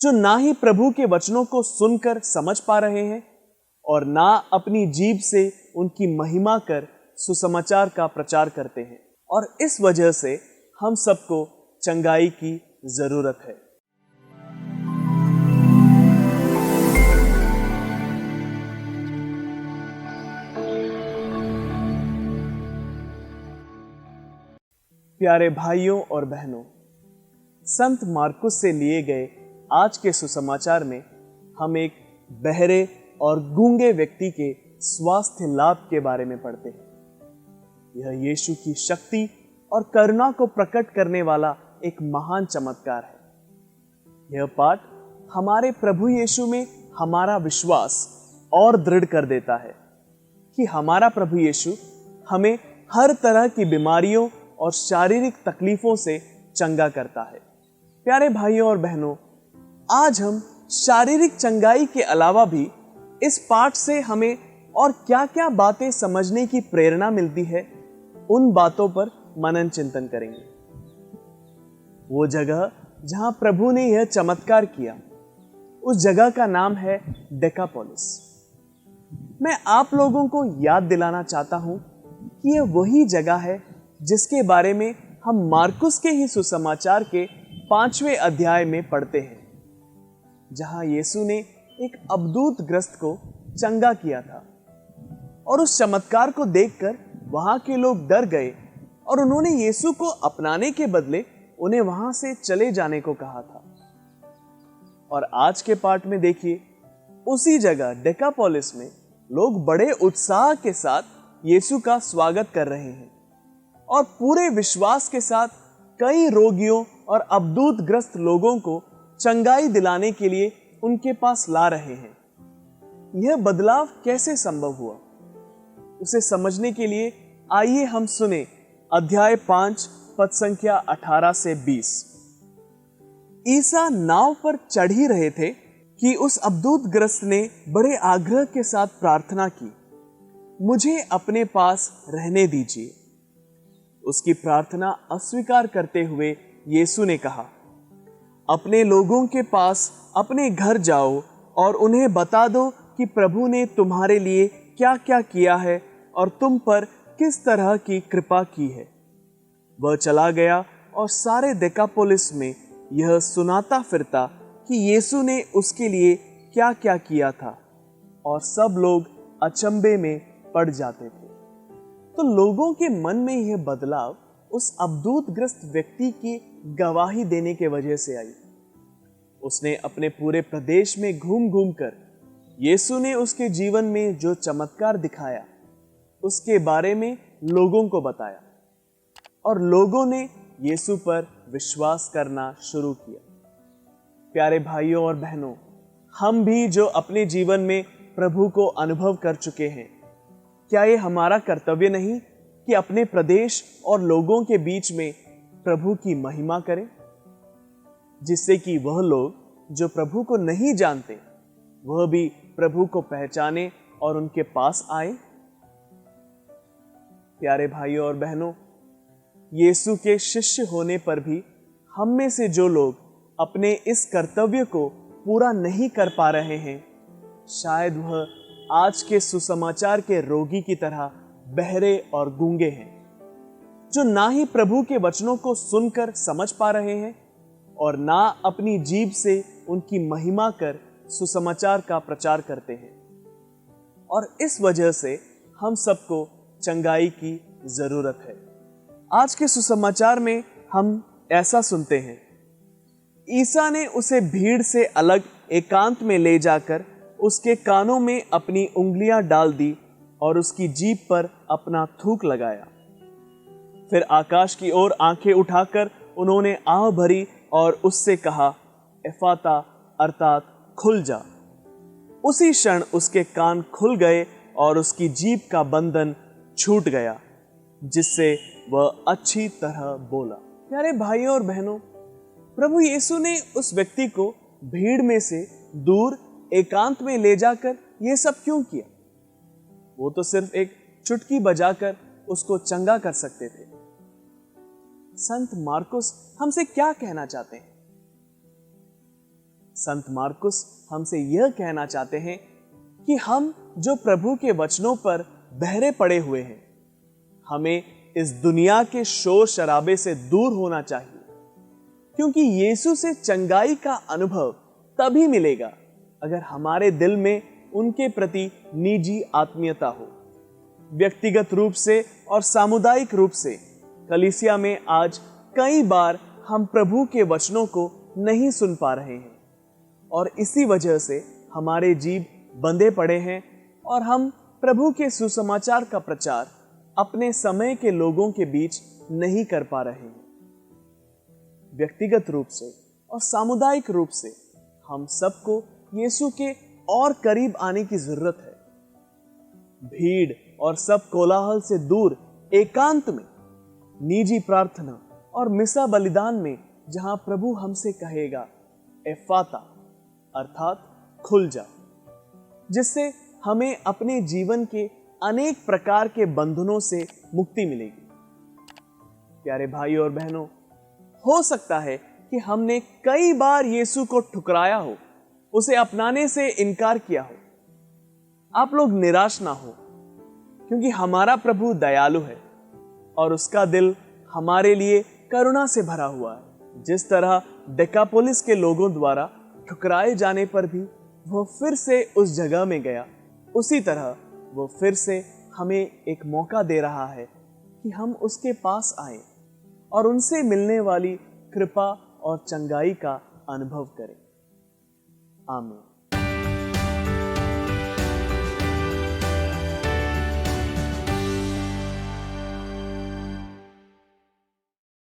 जो ना ही प्रभु के वचनों को सुनकर समझ पा रहे हैं और ना अपनी जीभ से उनकी महिमा कर सुसमाचार का प्रचार करते हैं। और इस वजह से हम सबको चंगाई की जरूरत है। प्यारे भाइयों और बहनों, संत मार्कुस से लिए गए आज के सुसमाचार में हम एक बहरे और गूंगे व्यक्ति के स्वास्थ्य लाभ के बारे में पढ़ते हैं। यह यीशु की शक्ति और करुणा को प्रकट करने वाला एक महान चमत्कार है। यह पाठ हमारे प्रभु यीशु में हमारा विश्वास और दृढ़ कर देता है कि हमारा प्रभु यीशु हमें हर तरह की बीमारियों और शारीरिक तकलीफों से चंगा करता है। प्यारे भाइयों और बहनों, आज हम शारीरिक चंगाई के अलावा भी इस पाठ से हमें और क्या-क्या बातें समझने की प्रेरणा मिलती है, उन बातों पर मनन चिंतन करेंगे। वो जगह जहां प्रभु ने यह चमत्कार किया, उस जगह का नाम है डेकापोलिस। मैं आप लोगों को याद दिलाना चाहता हूं कि यह वही जगह है जिसके बारे में हम मार्कुस के ही सुसमाचार के 5वें अध्याय में पढ़ते हैं, जहां यीशु ने एक अबदूत ग्रस्त को चंगा किया था। और उस चमत्कार को देखकर वहां के लोग डर गए और उन्होंने यीशु को अपनाने के बदले उन्हें वहां से चले जाने को कहा था। और आज के पाठ में देखिए, उसी जगह डेकापोलिस में लोग बड़े उत्साह के साथ यीशु का स्वागत कर रहे हैं और पूरे विश्वास के साथ कई रोगियों और अबदूत ग्रस्त लोगों को चंगाई दिलाने के लिए उनके पास ला रहे हैं। यह बदलाव कैसे संभव हुआ, उसे समझने के लिए आइए हम सुने अध्याय 5 पद संख्या 18 से 20। ईसा नाव पर चढ़ ही रहे थे कि उस अबदूत ग्रस्त ने बड़े आग्रह के साथ प्रार्थना की, मुझे अपने पास रहने दीजिए। उसकी प्रार्थना अस्वीकार करते हुए यीशु ने कहा, अपने लोगों के पास अपने घर जाओ और उन्हें बता दो कि प्रभु ने तुम्हारे लिए क्या क्या किया है और तुम पर किस तरह की कृपा की है। वह चला गया और सारे डेकापोलिस में यह सुनाता फिरता कि यीशु ने उसके लिए क्या क्या किया था, और सब लोग अचंभे में पड़ जाते थे। तो लोगों के मन में यह बदलाव उस अबदूत ग्रस्त व्यक्ति की गवाही देने के वजह से आई। उसने अपने पूरे प्रदेश में घूम घूम कर यीशु ने उसके जीवन में जो चमत्कार दिखाया उसके बारे में लोगों को बताया, और लोगों ने यीशु पर विश्वास करना शुरू किया। प्यारे भाइयों और बहनों, हम भी जो अपने जीवन में प्रभु को अनुभव कर चुके हैं, क्या ये हमारा कर्तव्य नहीं कि अपने प्रदेश और लोगों के बीच में प्रभु की महिमा करें, जिससे कि वह लोग जो प्रभु को नहीं जानते वह भी प्रभु को पहचाने और उनके पास आए। प्यारे भाइयों और बहनों, यीशु के शिष्य होने पर भी हम में से जो लोग अपने इस कर्तव्य को पूरा नहीं कर पा रहे हैं, शायद वह आज के सुसमाचार के रोगी की तरह बहरे और गूंगे हैं, जो ना ही प्रभु के वचनों को सुनकर समझ पा रहे हैं और ना अपनी जीभ से उनकी महिमा कर सुसमाचार का प्रचार करते हैं। और इस वजह से हम सबको चंगाई की जरूरत है। आज के सुसमाचार में हम ऐसा सुनते हैं, ईसा ने उसे भीड़ से अलग एकांत में ले जाकर उसके कानों में अपनी उंगलियां डाल दी और उसकी जीभ पर अपना थूक लगाया। फिर आकाश की ओर आंखें उठाकर उन्होंने आह भरी और उससे कहा, एफाता अर्थात खुल जा। उसी क्षण उसके कान खुल गए और उसकी जीभ का बंधन छूट गया, जिससे वह अच्छी तरह बोला। प्यारे भाइयों और बहनों, प्रभु यीशु ने उस व्यक्ति को भीड़ में से दूर एकांत में ले जाकर यह सब क्यों किया? वो तो सिर्फ एक चुटकी बजाकर उसको चंगा कर सकते थे। संत मार्कुस हमसे क्या कहना चाहते हैं? संत मार्कुस हमसे यह कहना चाहते हैं कि हम जो प्रभु के वचनों पर बहरे पड़े हुए हैं, हमें इस दुनिया के शोर शराबे से दूर होना चाहिए, क्योंकि यीशु से चंगाई का अनुभव तभी मिलेगा अगर हमारे दिल में उनके प्रति निजी आत्मीयता हो। व्यक्तिगत रूप से और सामुदायिक रूप से कलीसिया में आज कई बार हम प्रभु के वचनों को नहीं सुन पा रहे हैं और इसी वजह से हमारे जीव बंधे पड़े हैं और हम प्रभु के सुसमाचार का प्रचार अपने समय के लोगों के बीच नहीं कर पा रहे हैं। व्यक्तिगत रूप से और सामुदायिक रूप से हम सबको यीशु के और करीब आने की जरूरत है। भीड़ और सब कोलाहल से दूर एकांत में निजी प्रार्थना और मिसा बलिदान में जहां प्रभु हमसे कहेगा एफाता अर्थात खुल जा, जिससे हमें अपने जीवन के अनेक प्रकार के बंधनों से मुक्ति मिलेगी। प्यारे भाइयों और बहनों, हो सकता है कि हमने कई बार यीशु को ठुकराया हो, उसे अपनाने से इनकार किया हो। आप लोग निराश ना हो, क्योंकि हमारा प्रभु दयालु है और उसका दिल हमारे लिए करुणा से भरा हुआ है। जिस तरह डेकापोलिस के लोगों द्वारा ठुकराए जाने पर भी वो फिर से उस जगह में गया, उसी तरह वो फिर से हमें एक मौका दे रहा है कि हम उसके पास आए और उनसे मिलने वाली कृपा और चंगाई का अनुभव करें। आमीन।